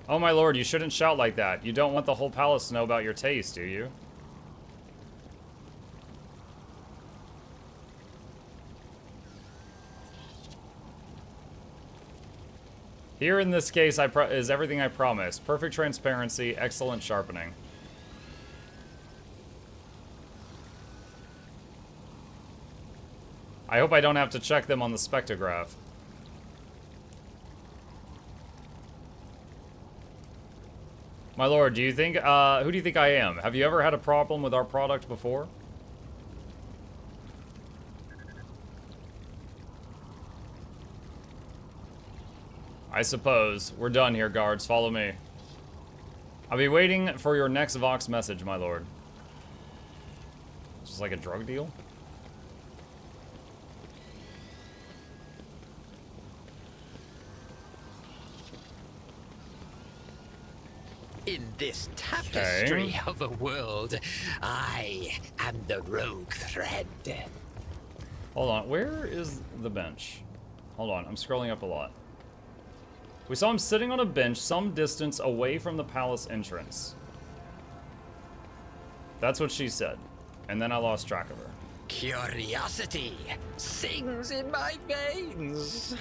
Oh my lord, you shouldn't shout like that. You don't want the whole palace to know about your taste, do you? Here in this case is everything I promised. Perfect transparency, excellent sharpening. I hope I don't have to check them on the spectrograph. My lord, do you think, who do you think I am? Have you ever had a problem with our product before? I suppose. We're done here, guards. Follow me. I'll be waiting for your next Vox message, my lord. It's just like a drug deal? In this tapestry of a world, I am the rogue thread. Hold on, where is the bench? Hold on, I'm scrolling up a lot. We saw him sitting on a bench some distance away from the palace entrance. That's what she said. And then I lost track of her. Curiosity sings in my veins.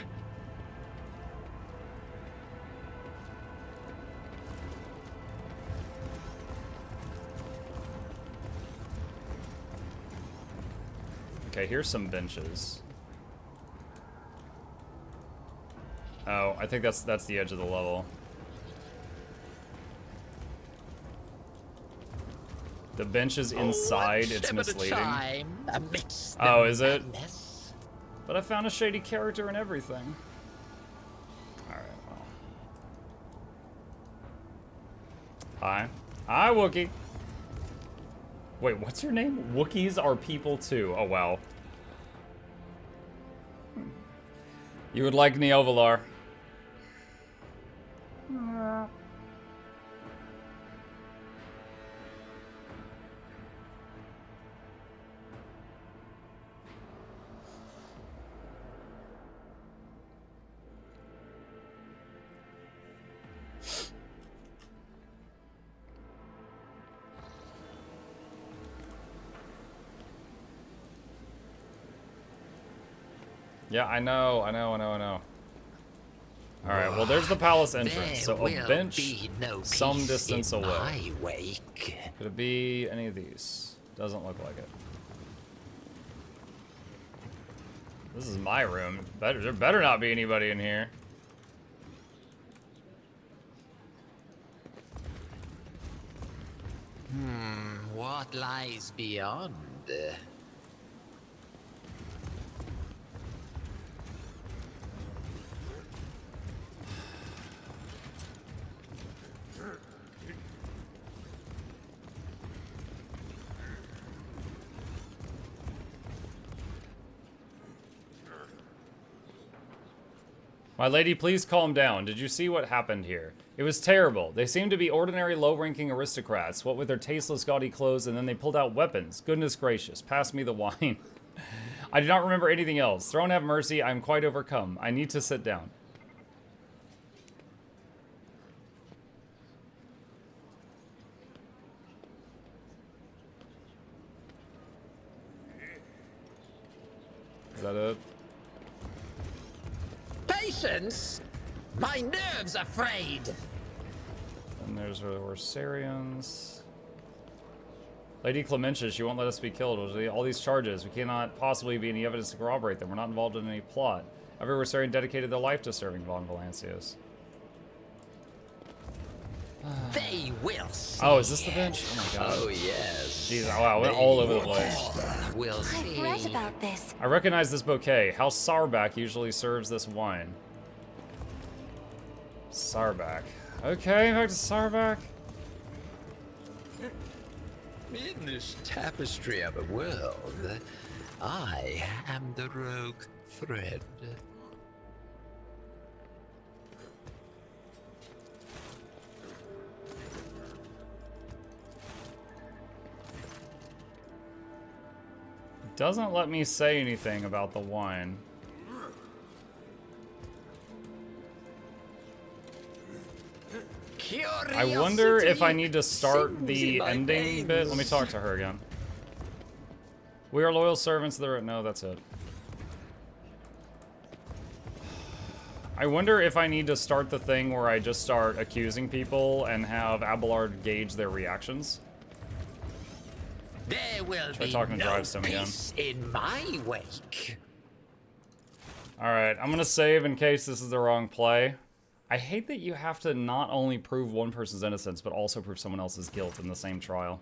Okay, here's some benches. Oh, I think that's the edge of the level. The bench is inside, it's misleading. Oh, is it? But I found a shady character and everything. Alright, well. Hi. Hi, Wookie. Wait, what's your name? Wookiees are people too. Oh, wow. You would like Neovalar. Yeah, I know. Alright, well, there's the palace entrance, so a bench some distance away. Could it be any of these? Doesn't look like it. This is my room. There better not be anybody in here. What lies beyond? My lady, please calm down. Did you see what happened here? It was terrible. They seemed to be ordinary low-ranking aristocrats, what with their tasteless, gaudy clothes, and then they pulled out weapons. Goodness gracious, pass me the wine. I do not remember anything else. Throne have mercy, I am quite overcome. I need to sit down. Is that it? Patience? My nerves are frayed. And there's the Orsarians. Lady Clementia, she won't let us be killed. All these charges, we cannot possibly be any evidence to corroborate them. We're not involved in any plot. Every Orsarian dedicated their life to serving Von Valancius. They will see. Oh, is this the bench? Oh my god. Oh, yes. Jeez, wow, I went all over the place. We'll see. I've read about this. I recognize this bouquet. House Sarbak usually serves this wine. Sarbak. Okay, back to Sarbak. In this tapestry of a world, I am the rogue thread. Doesn't let me say anything about the wine. I wonder if I need to start sings the in my ending bit. Let me veins. talk to her again. We are loyal servants. No, that's it. I wonder if I need to start the thing where I just start accusing people and have Abelard gauge their reactions. There will Try be talking to no Drivestem again. peace in my wake. Alright, I'm gonna save in case this is the wrong play. I hate that you have to not only prove one person's innocence, but also prove someone else's guilt in the same trial.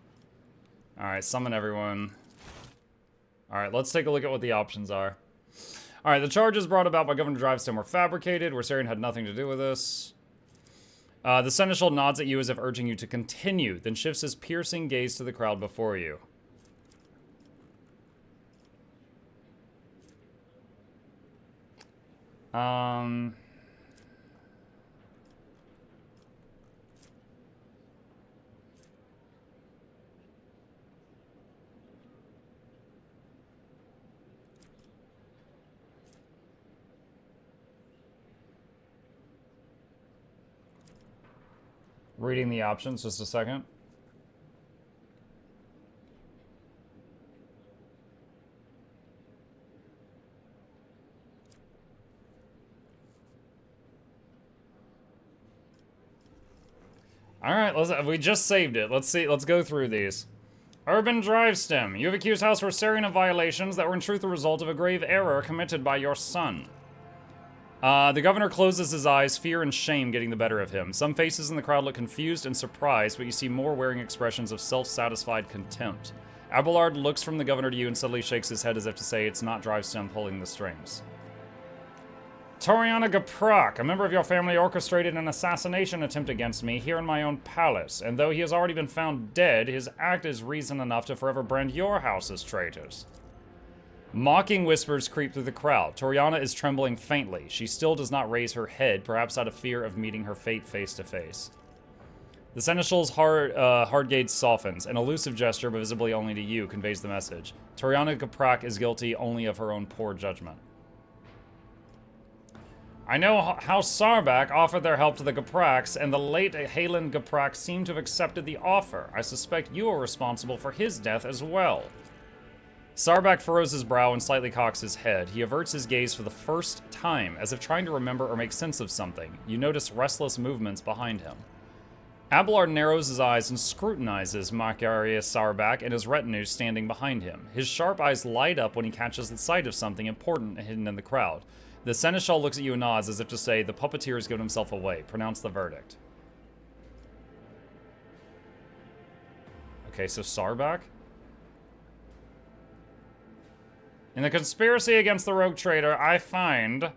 Alright, summon everyone. Alright, let's take a look at what the options are. Alright, the charges brought about by Governor Drivestem were fabricated. Warsarian had nothing to do with this. The Seneschal nods at you as if urging you to continue, then shifts his piercing gaze to the crowd before you. Reading the options, just a second. Alright, we just saved it. Let's go through these. Urban Drivestem, you have accused House Warsarian of violations that were in truth the result of a grave error committed by your son. The governor closes his eyes, fear and shame getting the better of him. Some faces in the crowd look confused and surprised, but you see more wearing expressions of self-satisfied contempt. Abelard looks from the governor to you and suddenly shakes his head as if to say it's not Drivestem pulling the strings. Toriana Gaprak, a member of your family orchestrated an assassination attempt against me here in my own palace, and though he has already been found dead, his act is reason enough to forever brand your house as traitors. Mocking whispers creep through the crowd. Toriana is trembling faintly. She still does not raise her head, perhaps out of fear of meeting her fate face to face. The Seneschal's hard gaze softens. An elusive gesture, but visibly only to you, conveys the message. Toriana Gaprak is guilty only of her own poor judgment. I know House Sarbak offered their help to the Gapraks, and the late Halen Gaprak seemed to have accepted the offer. I suspect you are responsible for his death as well. Sarbak furrows his brow and slightly cocks his head. He averts his gaze for the first time, as if trying to remember or make sense of something. You notice restless movements behind him. Abelard narrows his eyes and scrutinizes Macarius Sarbak and his retinue standing behind him. His sharp eyes light up when he catches the sight of something important hidden in the crowd. The Seneschal looks at you and nods as if to say, the puppeteer has given himself away. Pronounce the verdict. Okay, so Sarbak? In the conspiracy against the rogue traitor, I find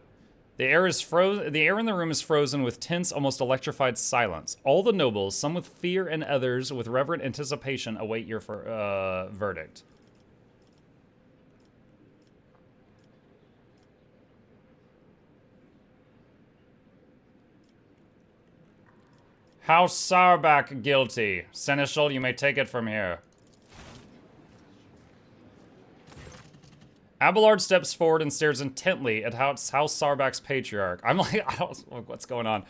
the air in the room is frozen with tense, almost electrified silence. All the nobles, some with fear and others with reverent anticipation, await your verdict. House Sarbak guilty. Seneschal, you may take it from here. Abelard steps forward and stares intently at House Sarbak's patriarch. I'm like, what's going on?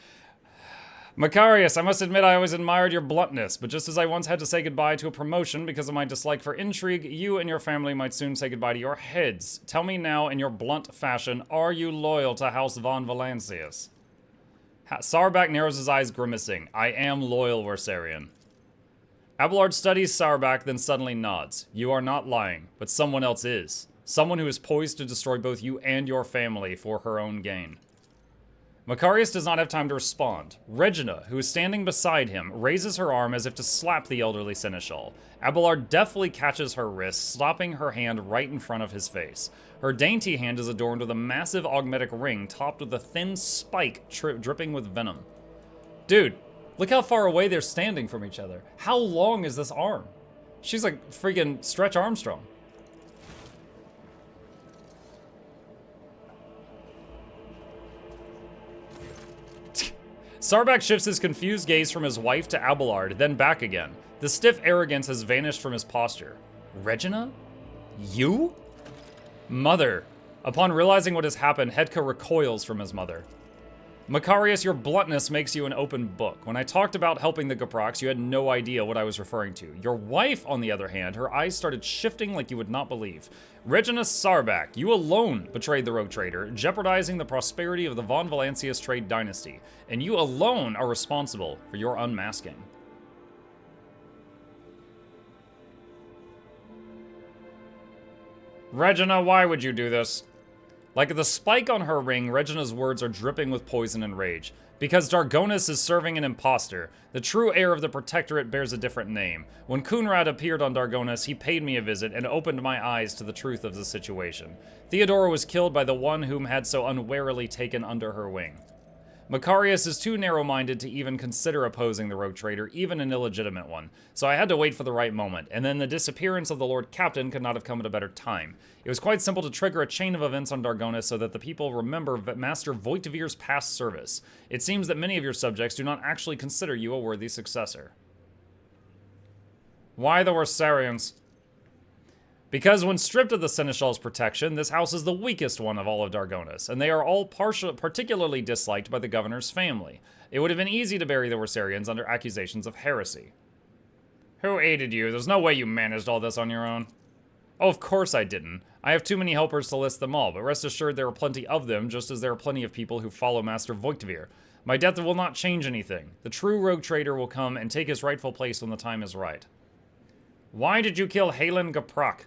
Macarius, I must admit I always admired your bluntness, but just as I once had to say goodbye to a promotion because of my dislike for intrigue, you and your family might soon say goodbye to your heads. Tell me now, in your blunt fashion, are you loyal to House von Valancius? Sarbak narrows his eyes, grimacing. I am loyal, Warsarian. Abelard studies Sarbak, then suddenly nods. You are not lying, but someone else is. Someone who is poised to destroy both you and your family for her own gain. Macarius does not have time to respond. Regina, who is standing beside him, raises her arm as if to slap the elderly Seneschal. Abelard deftly catches her wrist, stopping her hand right in front of his face. Her dainty hand is adorned with a massive augmetic ring topped with a thin spike dripping with venom. Dude, look how far away they're standing from each other. How long is this arm? She's like freaking Stretch Armstrong. Sarbak shifts his confused gaze from his wife to Abelard, then back again. The stiff arrogance has vanished from his posture. Regina? You? Mother. Upon realizing what has happened, Hedka recoils from his mother. Macarius, your bluntness makes you an open book. When I talked about helping the Gaprox, you had no idea what I was referring to. Your wife, on the other hand, her eyes started shifting like you would not believe. Regina Sarbak, you alone betrayed the rogue trader, jeopardizing the prosperity of the Von Valancius trade dynasty. And you alone are responsible for your unmasking. Regina, why would you do this? Like the spike on her ring, Regina's words are dripping with poison and rage. Because Dargonis is serving an imposter. The true heir of the Protectorate bears a different name. When Kunrad appeared on Dargonis, he paid me a visit and opened my eyes to the truth of the situation. Theodora was killed by the one whom had so unwarily taken under her wing. Macarius is too narrow-minded to even consider opposing the rogue trader, even an illegitimate one. So I had to wait for the right moment, and then the disappearance of the Lord Captain could not have come at a better time. It was quite simple to trigger a chain of events on Dargonis so that the people remember Master Voigtvir's past service. It seems that many of your subjects do not actually consider you a worthy successor. Why the Warsarians? Because when stripped of the Seneschal's protection, this house is the weakest one of all of Dargonis, and they are all particularly disliked by the governor's family. It would have been easy to bury the Warsarians under accusations of heresy. Who aided you? There's no way you managed all this on your own. Oh, of course I didn't. I have too many helpers to list them all, but rest assured there are plenty of them, just as there are plenty of people who follow Master Voigtvir. My death will not change anything. The true rogue trader will come and take his rightful place when the time is right. Why did you kill Halen Gaprak?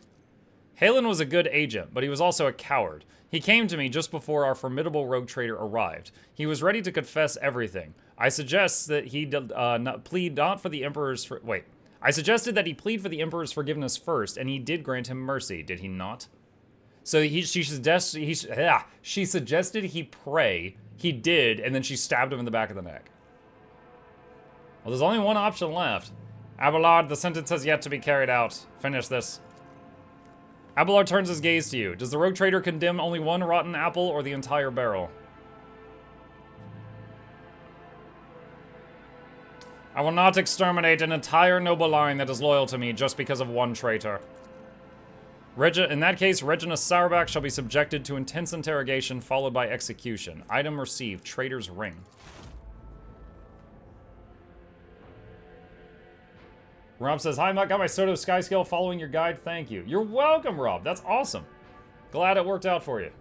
Halen was a good agent, but he was also a coward. He came to me just before our formidable rogue trader arrived. He was ready to confess everything. I suggest that he plead not for the Emperor's... I suggested that he plead for the Emperor's forgiveness first, and he did grant him mercy, did he not? So she suggested he pray. He did, and then she stabbed him in the back of the neck. Well, there's only one option left. Abelard, the sentence has yet to be carried out. Finish this. Abelard turns his gaze to you. Does the rogue trader condemn only one rotten apple or the entire barrel? I will not exterminate an entire noble line that is loyal to me just because of one traitor. In that case, Regina Sauerbach shall be subjected to intense interrogation followed by execution. Item received, traitor's ring. Rob says, hi, Muck, got my Soto Sky Scale following your guide. Thank you. You're welcome, Rob. That's awesome. Glad it worked out for you.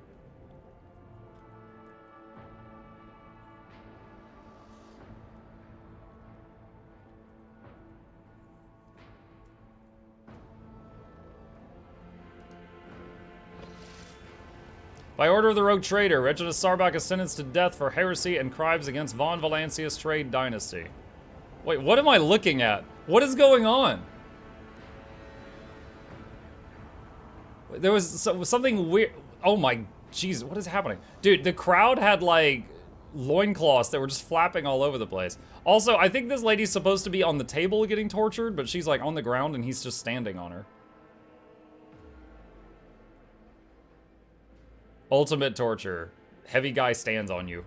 By order of the rogue trader, Regina Sarbach is sentenced to death for heresy and crimes against Von Valancius trade dynasty. Wait, what am I looking at? What is going on? There was something weird. Oh my jeez, what is happening? Dude, the crowd had like loincloths that were just flapping all over the place. Also, I think this lady's supposed to be on the table getting tortured, but she's like on the ground and he's just standing on her. Ultimate torture. Heavy guy stands on you.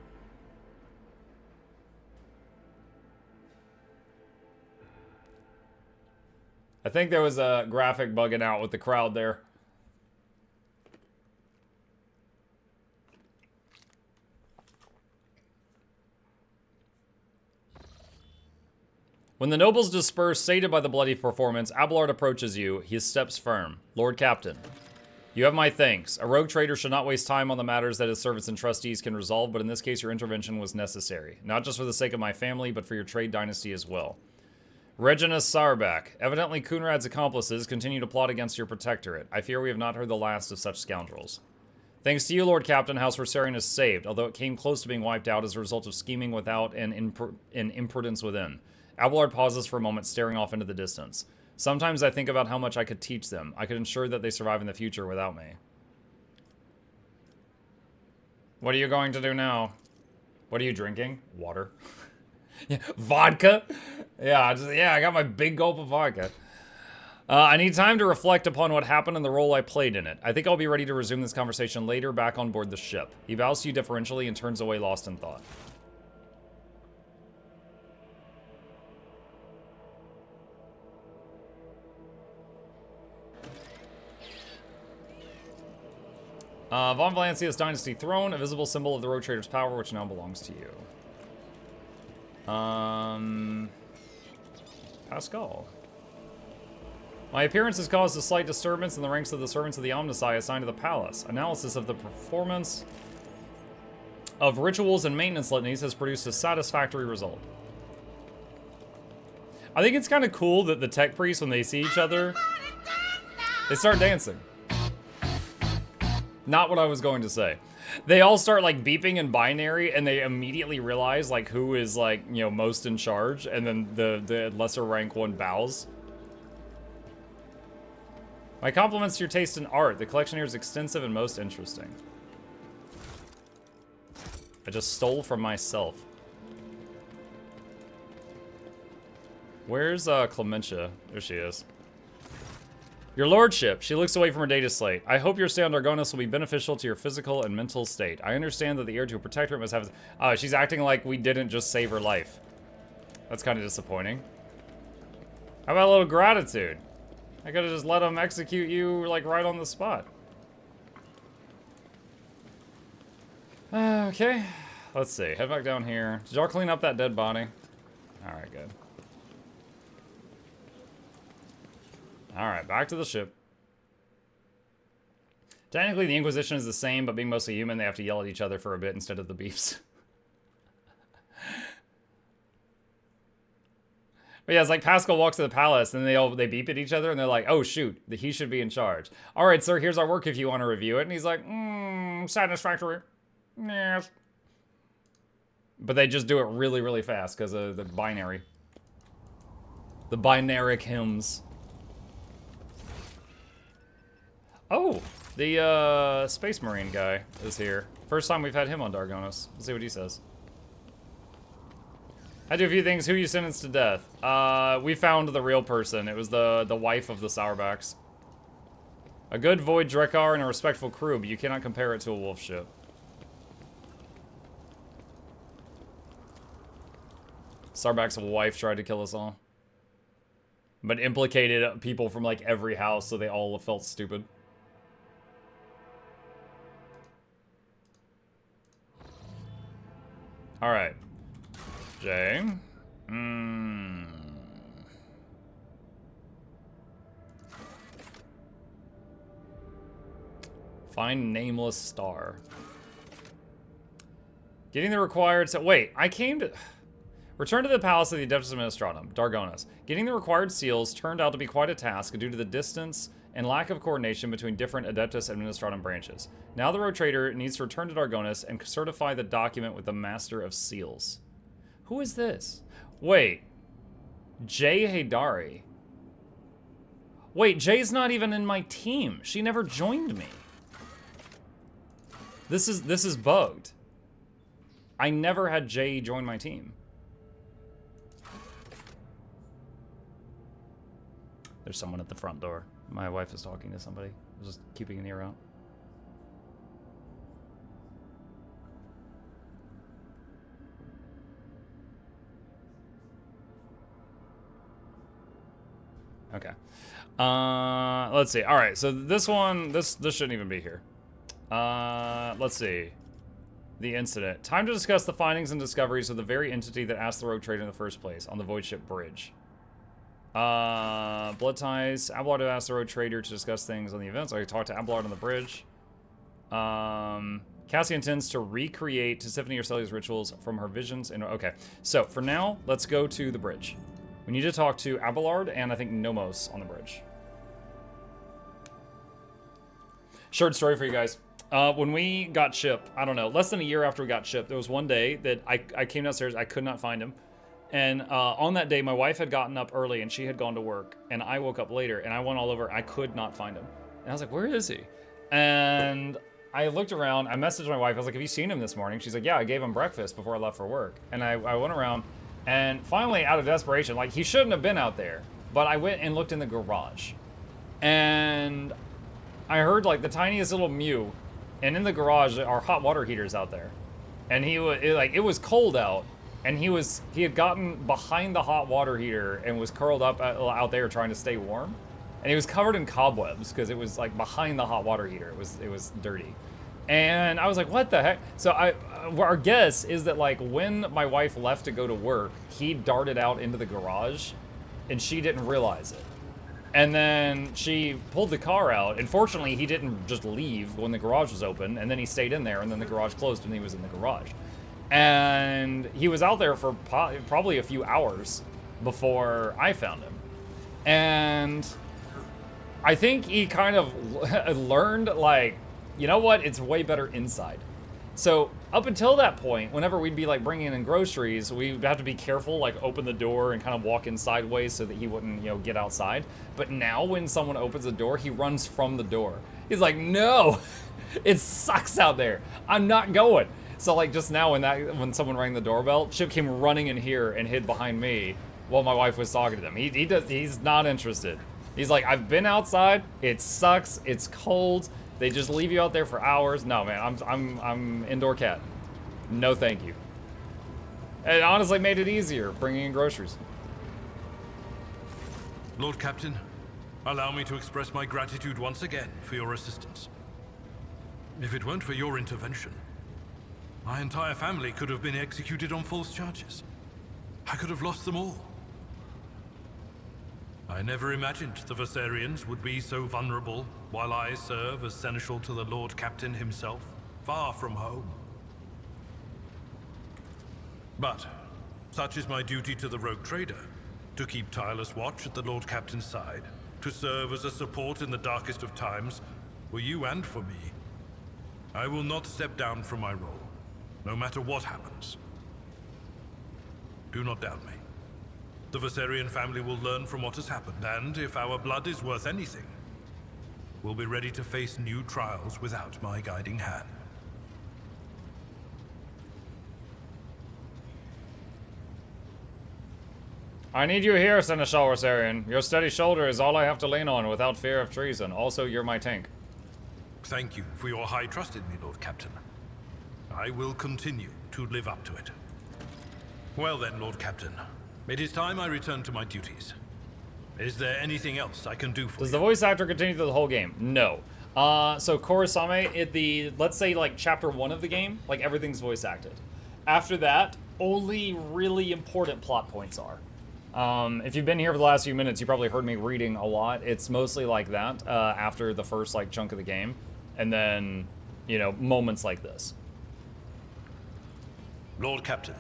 I think there was a graphic bugging out with the crowd there. When the nobles disperse, sated by the bloody performance, Abelard approaches you, his steps firm. Lord Captain, you have my thanks. A rogue trader should not waste time on the matters that his servants and trustees can resolve, but in this case your intervention was necessary. Not just for the sake of my family, but for your trade dynasty as well. Regina Sarbach. Evidently Kunrad's accomplices continue to plot against your protectorate. I fear we have not heard the last of such scoundrels. Thanks to you, Lord Captain, House Rossarian is saved, although it came close to being wiped out as a result of scheming without and imprudence within. Abelard pauses for a moment, staring off into the distance. Sometimes I think about how much I could teach them. I could ensure that they survive in the future without me. What are you going to do now? What are you drinking? Water. Yeah, vodka? Yeah, I got my big gulp of vodka. I need time to reflect upon what happened and the role I played in it. I think I'll be ready to resume this conversation later back on board the ship. He bows to you deferentially and turns away lost in thought. Von Valancia's Dynasty Throne, a visible symbol of the Rogue Trader's power, which now belongs to you. Pascal. My appearance has caused a slight disturbance in the ranks of the servants of the Omnisci assigned to the palace. Analysis of the performance of rituals and maintenance litanies has produced a satisfactory result. I think it's kind of cool that the tech priests, when they see each other, they start dancing. Not what I was going to say. They all start like beeping in binary, and they immediately realize like who is like, you know, most in charge, and then the lesser rank one bows. My compliments to your taste in art. The collection here is extensive and most interesting. I just stole from myself. Where's Clementia? There she is. Your lordship. She looks away from her data slate. I hope your stay on Dargonis will be beneficial to your physical and mental state. I understand that the heir to a protectorate must have... Oh, she's acting like we didn't just save her life. That's kind of disappointing. How about a little gratitude? I could have just let them execute you, like, right on the spot. Okay. Let's see. Head back down here. Did y'all clean up that dead body? Alright, good. Alright, back to the ship. Technically, the Inquisition is the same, but being mostly human, they have to yell at each other for a bit instead of the beefs. But yeah, it's like Pascal walks to the palace, and they beep at each other, and they're like, oh shoot, he should be in charge. Alright, sir, here's our work if you want to review it. And he's like, satisfactory. Yes. But they just do it really, really fast, because of the binary. The binaric hymns. Oh, the Space Marine guy is here. First time we've had him on Dargonis. Let's see what he says. I do a few things. Who you sentenced to death? We found the real person. It was the wife of the Sourbacks. A good Void Drekar and a respectful crew, but you cannot compare it to a wolf ship. Sarback's wife tried to kill us all. But implicated people from like every house, so they all felt stupid. Alright. Jay. Find nameless star. Getting the required... Wait, I came to... Return to the Palace of the Adeptus Administratum, Dargonis. Getting the required seals turned out to be quite a task due to the distance and lack of coordination between different Adeptus Administratum branches. Now the Rogue Trader needs to return to Dargonis and certify the document with the Master of Seals. Who is this? Wait. Jay Haydari. Wait, Jay's not even in my team. She never joined me. This is bugged. I never had Jay join my team. There's someone at the front door. My wife is talking to somebody. I was just keeping an ear out. Okay. Let's see. All right, so this one, this shouldn't even be here. Let's see. The incident. Time to discuss the findings and discoveries of the very entity that asked the Rogue Trader in the first place on the Void Ship Bridge. Blood ties. Abelard asked the Rogue Trader to discuss things on the event, so I talked to Abelard on the bridge. Cassie intends to recreate Tisiphone Urselia's rituals from her visions. Okay, so for now, let's go to the bridge. We need to talk to Abelard and I think Nomos on the bridge. Short story for you guys. When we got Chip, I don't know, less than a year after we got Chip, there was one day that I came downstairs, I could not find him. And on that day, my wife had gotten up early and she had gone to work. And I woke up later and I went all over, I could not find him. And I was like, where is he? And I looked around, I messaged my wife, I was like, have you seen him this morning? She's like, yeah, I gave him breakfast before I left for work. And I went around and finally, out of desperation, like he shouldn't have been out there, but I went and looked in the garage. And I heard like the tiniest little mew. And in the garage are hot water heaters out there. And he was it was cold out. And he had gotten behind the hot water heater and was curled up out there trying to stay warm. And he was covered in cobwebs because it was like behind the hot water heater. It was dirty. And I was like, what the heck? So our guess is that like when my wife left to go to work, he darted out into the garage and she didn't realize it. And then she pulled the car out, and fortunately he didn't just leave when the garage was open, and then he stayed in there, and then the garage closed and he was in the garage. And he was out there for probably a few hours before I found him. And I think he kind of learned, like, you know what, it's way better inside. So up until that point, whenever we'd be like bringing in groceries, we'd have to be careful, like open the door and kind of walk in sideways so that he wouldn't, you know, get outside. But now when someone opens the door, he runs from the door. He's like, no, it sucks out there. I'm not going. So like just now when someone rang the doorbell, Chip came running in here and hid behind me while my wife was talking to them. He's not interested. He's like, I've been outside. It sucks. It's cold. They just leave you out there for hours. No, man, I'm indoor cat. No, thank you. It honestly made it easier bringing in groceries. Lord Captain, allow me to express my gratitude once again for your assistance. If it weren't for your intervention, my entire family could have been executed on false charges. I could have lost them all. I never imagined the Viserians would be so vulnerable while I serve as seneschal to the Lord Captain himself, far from home. But such is my duty to the rogue trader, to keep tireless watch at the Lord Captain's side, to serve as a support in the darkest of times, for you and for me. I will not step down from my role, no matter what happens. Do not doubt me. The Viserian family will learn from what has happened, and if our blood is worth anything, we'll be ready to face new trials without my guiding hand. I need you here, Seneschal Viserion. Your steady shoulder is all I have to lean on without fear of treason. Also, you're my tank. Thank you for your high trust in me, Lord Captain. I will continue to live up to it. Well then, Lord Captain. It is time I return to my duties. Is there anything else I can do for you? Does the voice actor continue through the whole game? No. So Korosame, let's say like chapter 1 of the game, like everything's voice acted. After that, only really important plot points are. If you've been here for the last few minutes, you probably heard me reading a lot. It's mostly like that after the first like chunk of the game, and then, you know, moments like this. Lord Captain.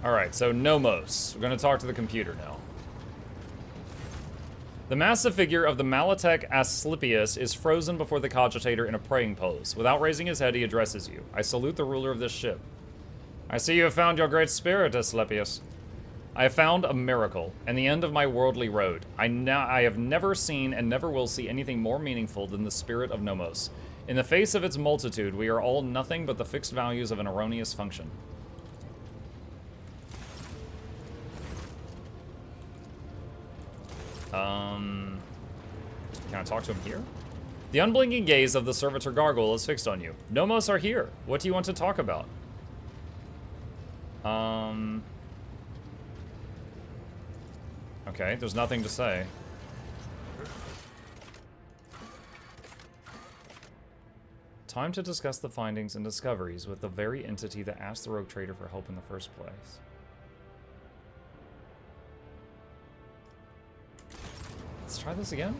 Alright, so Nomos. We're going to talk to the computer now. The massive figure of the Malatek Asclepius is frozen before the cogitator in a praying pose. Without raising his head, he addresses you. I salute the ruler of this ship. I see you have found your great spirit, Asclepius. I have found a miracle, and the end of my worldly road. I have never seen and never will see anything more meaningful than the spirit of Nomos. In the face of its multitude, we are all nothing but the fixed values of an erroneous function. Can I talk to him here? The unblinking gaze of the servitor gargoyle is fixed on you. Nomos are here. What do you want to talk about? Okay, there's nothing to say. Time to discuss the findings and discoveries with the very entity that asked the rogue trader for help in the first place. Let's try this again.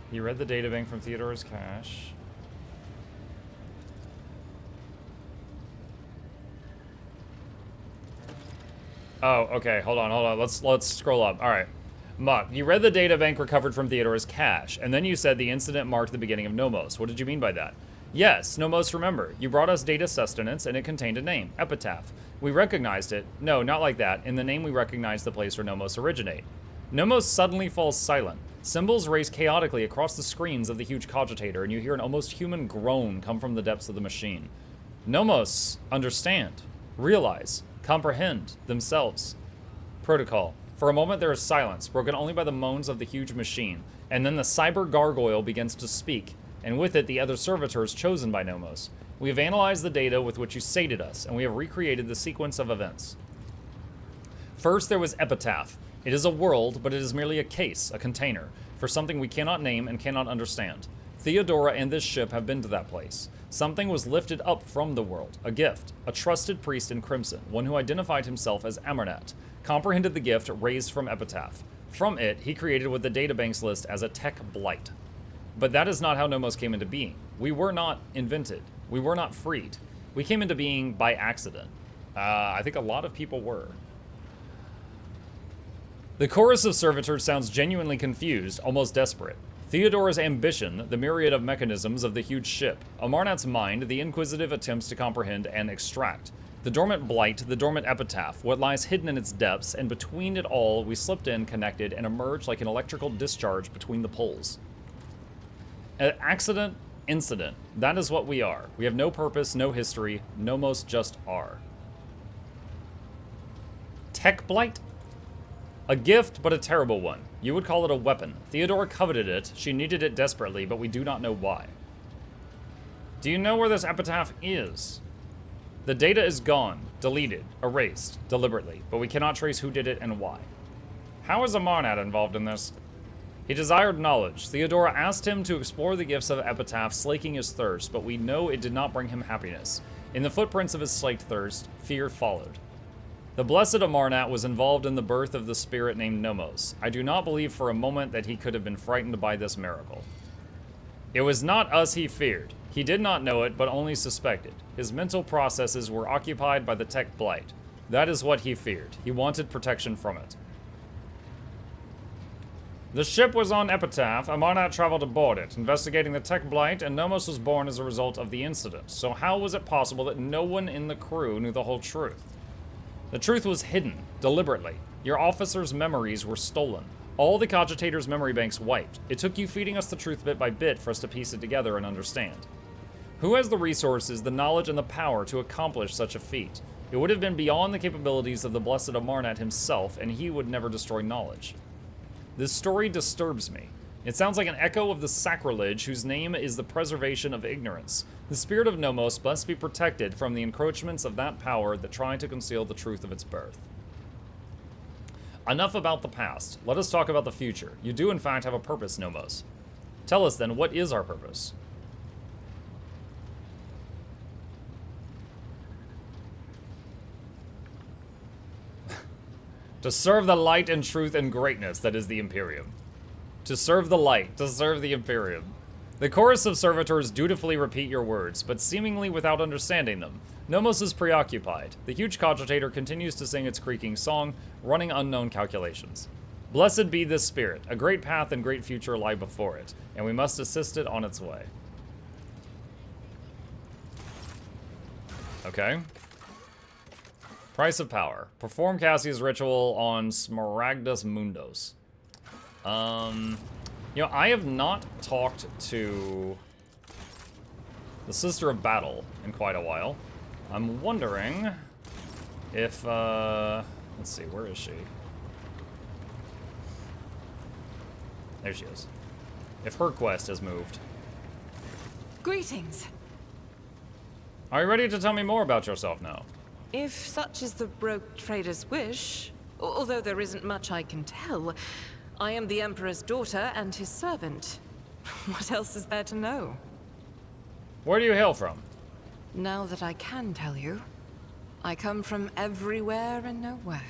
You read the databank from Theodore's cache. Oh, okay, hold on. Let's scroll up. All right. Muck, you read the databank recovered from Theodore's cache, and then you said the incident marked the beginning of Nomos. What did you mean by that? Yes, Nomos, remember. You brought us data sustenance, and it contained a name, Epitaph. We recognized it. No, not like that. In the name, we recognized the place where Nomos originate. Nomos suddenly falls silent. Symbols race chaotically across the screens of the huge cogitator, and you hear an almost human groan come from the depths of the machine. Nomos understand, realize, comprehend themselves. Protocol. For a moment there is silence, broken only by the moans of the huge machine, and then the cyber gargoyle begins to speak, and with it the other servitors chosen by Nomos. We have analyzed the data with which you sated us, and we have recreated the sequence of events. First there was Epitaph. It is a world, but it is merely a case, a container. for something we cannot name and cannot understand. Theodora and this ship have been to that place. Something was lifted up from the world, a gift. A trusted priest in Crimson, one who identified himself as Amarnat, comprehended the gift raised from Epitaph. From it, he created what the databanks list as a tech blight. But that is not how Nomos came into being. We were not invented. We were not freed. We came into being by accident. I think a lot of people were. The chorus of servitors sounds genuinely confused, almost desperate. Theodora's ambition, the myriad of mechanisms of the huge ship. Amarnat's mind, the inquisitive attempts to comprehend and extract. The dormant blight, the dormant epitaph, what lies hidden in its depths, and between it all, we slipped in, connected, and emerged like an electrical discharge between the poles. An accident, incident. That is what we are. We have no purpose, no history. Nomos just are. Tech blight? A gift, but a terrible one. You would call it a weapon. Theodora coveted it. She needed it desperately, but we do not know why. Do you know where this epitaph is? The data is gone, deleted, erased, deliberately, but we cannot trace who did it and why. How is Amarnat involved in this? He desired knowledge. Theodora asked him to explore the gifts of Epitaph, slaking his thirst, but we know it did not bring him happiness. In the footprints of his slaked thirst, fear followed. The blessed Amarnat was involved in the birth of the spirit named Nomos. I do not believe for a moment that he could have been frightened by this miracle. It was not us he feared. He did not know it, but only suspected. His mental processes were occupied by the tech blight. That is what he feared. He wanted protection from it. The ship was on Epitaph. Amarnat traveled aboard it, investigating the tech blight, and Nomos was born as a result of the incident. So how was it possible that no one in the crew knew the whole truth? The truth was hidden, deliberately. Your officers' memories were stolen. All the cogitators' memory banks wiped. It took you feeding us the truth bit by bit for us to piece it together and understand. Who has the resources, the knowledge, and the power to accomplish such a feat? It would have been beyond the capabilities of the blessed Amarnat himself, and he would never destroy knowledge. This story disturbs me. It sounds like an echo of the sacrilege whose name is the preservation of ignorance. The spirit of Nomos must be protected from the encroachments of that power that try to conceal the truth of its birth. Enough about the past. Let us talk about the future. You do in fact have a purpose, Nomos. Tell us then, what is our purpose? To serve the light and truth and greatness that is the Imperium. To serve the light, to serve the Imperium. The chorus of servitors dutifully repeat your words, but seemingly without understanding them. Nomos is preoccupied. The huge cogitator continues to sing its creaking song, running unknown calculations. Blessed be this spirit. A great path and great future lie before it, and we must assist it on its way. Okay. Price of power. Perform Cassia's ritual on Smaragdus Mundos. You know, I have not talked to the Sister of Battle in quite a while. I'm wondering if, let's see, where is she? There she is. If her quest has moved. Greetings. Are you ready to tell me more about yourself now? If such is the rogue trader's wish, although there isn't much I can tell, I am the Emperor's daughter and his servant. What else is there to know? Where do you hail from? Now that I can tell you, I come from everywhere and nowhere.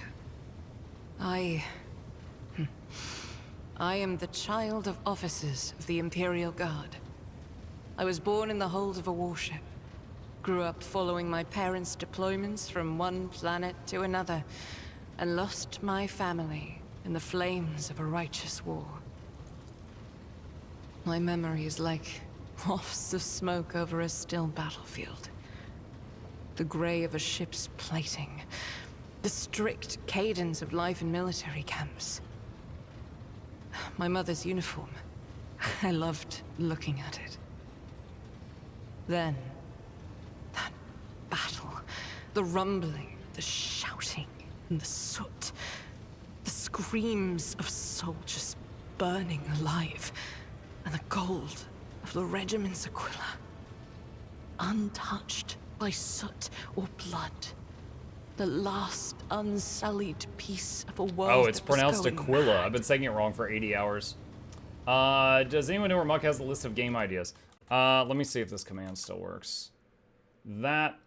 I am the child of officers of the Imperial Guard. I was born in the hold of a warship. Grew up following my parents' deployments from one planet to another, and lost my family in the flames of a righteous war. My memory is like wafts of smoke over a still battlefield. The gray of a ship's plating, the strict cadence of life in military camps. My mother's uniform. I loved looking at it. Then, that battle, the rumbling, the shouting, and the soot. The screams of soldiers burning alive, and the gold of the regiment's Aquila. Untouched by soot or blood. The last unsullied piece of a world. Oh, it's pronounced Aquila. I've been saying it wrong for 80 hours. Does anyone know where Muck has the list of game ideas? Let me see if this command still works. That is